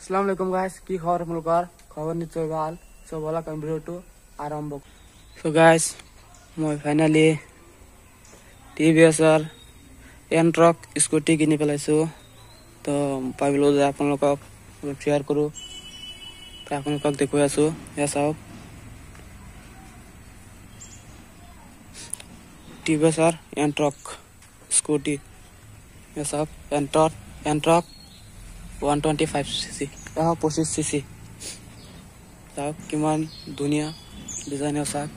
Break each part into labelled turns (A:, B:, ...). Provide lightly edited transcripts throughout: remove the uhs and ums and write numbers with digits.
A: আসসালামু আলাইকুম গাইস, কি খবর আপনাদের? খবর নিশ্চয় ভাল। সো বলা ভিডিওটো আরম্ভ। সো গাইস, মই ফাইনালি টিভিএছৰ এনট্ৰক স্কুটি কিনি পেলাইছো। তো ভাবিলো যে আপোনালোকক শ্বেয়াৰ কৰো। তো আপোনালোকক দেখুৱাই আছো। এয়া চাওক, টিভিএছৰ এনট্ৰক স্কুটি। এয়া চাওক, এনট্ৰক 125cc, 25cc। চাওক কিমান ধুনীয়া ডিজাইনৰ। চাওক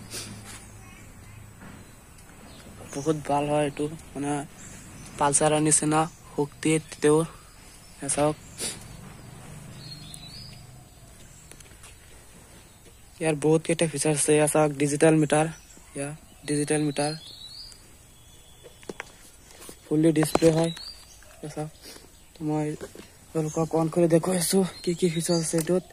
A: বহুত ভাল হয় এইটো, মানে পালচাৰৰ নিচিনা শক্তি তেওঁৰ। চাওক ইয়াৰ বহুত কেইটা ফিচাৰ আছে। ইয়াৰ চাওক, ডিজিটেল মিটাৰ, ফুল্লি ডিসপ্লে হয়। চাওক মই আপোনালোকক অন কৰি দেখুৱাই আছো কি কি ফিচাৰ আছে এইটোত।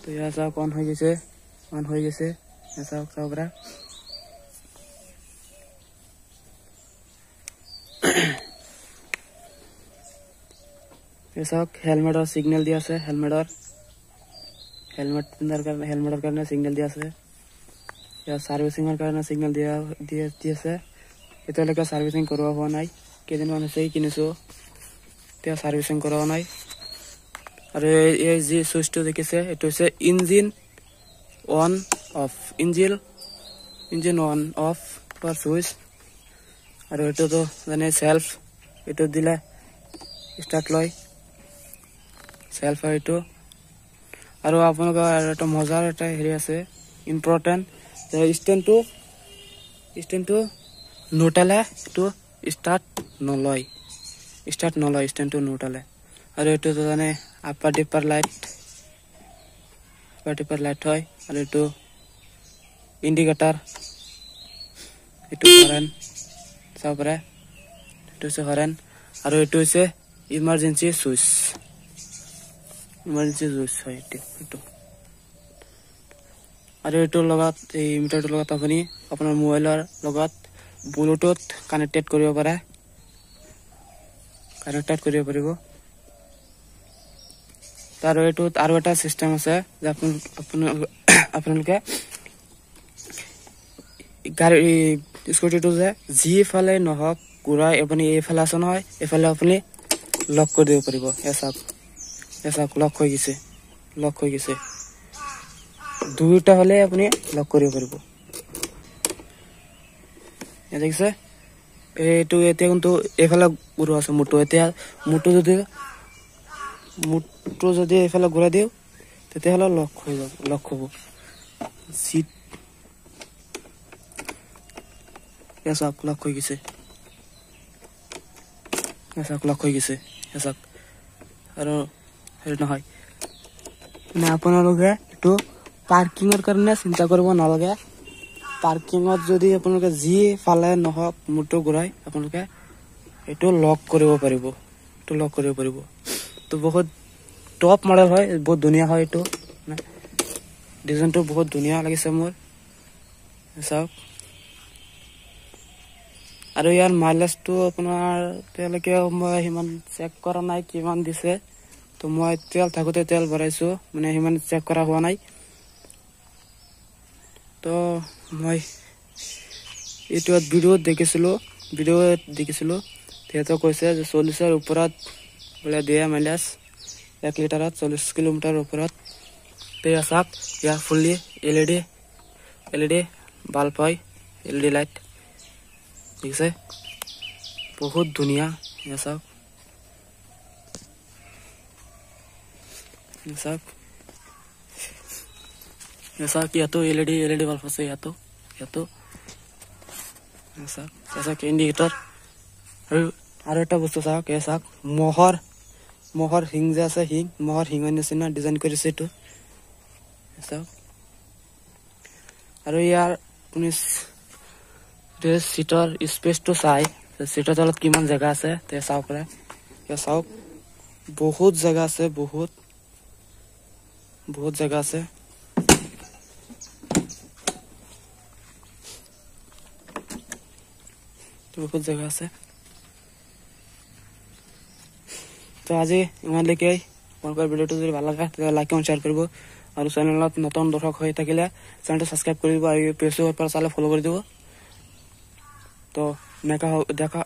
A: তো ইয়াৰ চাওক, অন হৈ গৈছে। চাওক পৰা চাওক, হেলমেটৰ সিগনেল দি আছে। হেলমেটৰ কাৰণে সিগনেল দি আছে। ইয়াৰ সাৰ্ভিসিঙৰ কাৰণে সিগনেল দি আছে। এতিয়ালৈকে সাৰ্ভিসিং কৰোৱা হোৱা নাই। কেইদিনমান হৈছে কিনিছো, এতিয়া সাৰ্ভিসিং কৰোৱা নাই। আৰু এই যি সুইচটো দেখিছে, এইটো হৈছে engine on off for switch. আৰু এইটোতো মানে সেলফ, এইটো দিলে ষ্টাৰ্ট লয়, সেলফ হয় এইটো। আৰু আপোনালোকৰ এটা মজাৰ এটা হেৰি আছে, ইম্পৰ্টেণ্ট। ষ্টেণ্ডটো নুটালে এইটো ষ্টাৰ্ট নলয় ষ্টেণ্ডটো নুটালে। আৰু এইটো জানে আপাৰ ডিপাৰ লাইট হয়। আৰু এইটো ইণ্ডিকেটাৰ, এইটো হৰেন চাব পাৰে, এইটো হৈছে হৰেন। আৰু এইটো হৈছে ইমাৰ্জেঞ্চি সুইচ হয় এইটো। আৰু এইটোৰ লগত, এই মিটাৰটোৰ লগত আপুনি আপোনাৰ মোবাইলৰ লগত ব্লুটুথ কানেক্টেড কৰিব পাৰিব। আৰু এইটোত আৰু এটা চিষ্টেম আছে যে আপোনালোকে গাড়ী স্কুটিটো যে যিফালে নহওক ঘূৰাই, আপুনি এইফালে আছে নহয়, এইফালে আপুনি লক কৰি দিব পাৰিব। চাওক লক হৈ গৈছে। দুইটা হলে আপুনি লক কৰিব পাৰিব। দেখিছে, এইটো এতিয়া কিন্তু এইফালে ঘূৰোৱা আছে মোটো। এতিয়া মোটো যদি এইফালে ঘূৰাই দিওঁ, তেতিয়াহ'লে লক হ'ব। চাওক লক হৈ গৈছে। চাওক আৰু হেৰি নহয়, মানে আপোনালোকে এইটো পাৰ্কিঙৰ কাৰণে চিন্তা কৰিব নালাগে। পাৰ্কিঙত যদি আপোনালোকে যি ফালে নহওক মোটো ঘূৰাই, আপোনালোকে এইটো লক কৰিব পাৰিব। তো বহুত টপ মডেল হয়, বহুত ধুনীয়া হয় এইটো। ডিজাইনটো বহুত ধুনীয়া লাগিছে মোৰ। চাওক, আৰু ইয়াৰ মাইলেজটো আপোনাৰ এতিয়ালৈকে মই সিমান চেক কৰা নাই কিমান দিছে। তো মই তেল থাকোঁতে তেল ভৰাইছো, মানে সিমান চেক কৰা হোৱা নাই। তো মই এইটো ভিডিঅ'ত দেখিছিলোঁ তেহেঁতে কৈছে যে 40ৰ ওপৰত বোলে দিয়ে মাইলেজ, 1 লিটাৰত 40 কিলোমিটাৰৰ ওপৰত। তো চাওক, ইয়াৰ ফুল্লি LED বাল্ব হয়, LED লাইট দেখিছে, বহুত ধুনীয়া। চাওক ইয়াতো LED বাল্ব আছে। ইয়াতো চাওক ইণ্ডিকেটৰ। আৰু এটা বস্তু চাওক, চাওক মহৰ শিং যে আছে, মহৰ শিঙৰ নিচিনা ডিজাইন কৰিছে এইটো। চাওক, আৰু ইয়াৰ আপুনি চিটৰ স্পেচটো চাই, চিটৰ তলত কিমান জেগা আছে তে চাওক। চাওক বহুত জেগা আছে, বহুত জেগা আছে। তো আজি ইমানলৈকে আপোনালোকৰ ভিডিঅ'টো যদি ভাল লাগে তেতিয়া লাইক কমেণ্ট শ্বেয়াৰ কৰিব আৰু চেনেলত নতুন দৰ্শক হৈ থাকিলে চেনেলটো ছাবস্ক্ৰাইব কৰি দিব আৰু ফেচবুকৰ পৰা চালে ফ'ল' কৰি দিব তো দেখা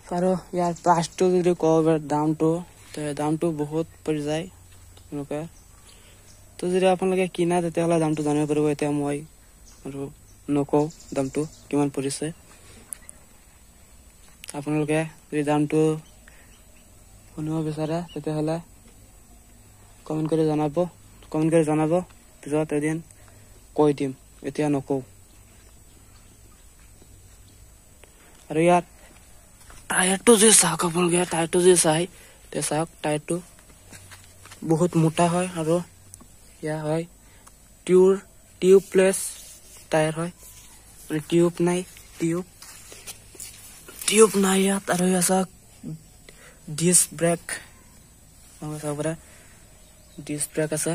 A: আৰু ইয়াৰ প্ৰাইচটো যদি কওঁ দামটো বহুত পৰি যায় এনেকুৱা তো যদি আপোনালোকে কিনা তেতিয়াহ'লে দামটো জানিব পাৰিব এতিয়া মই আৰু নকওঁ দামটো কিমান পৰিছে আপোনালোকে যদি দামটো শুনিব বিচাৰে তেতিয়াহ'লে কমেণ্ট কৰি জনাব পিছত এদিন কৈ দিম এতিয়া নকওঁ আৰু ইয়াত টায়াৰটো যে চাওক আপোনালোকে টায়াৰটো যে চাওক টায়াৰটো বহুত মোটা হয় আৰু ইয়া হয় টিউবলেছ টায়াৰ হয় মানে টিউব নাই ইয়াত আৰু ইয়া চাওক ডিস্ক ব্ৰেক চাব পাৰে ডিস্ক ব্ৰেক আছে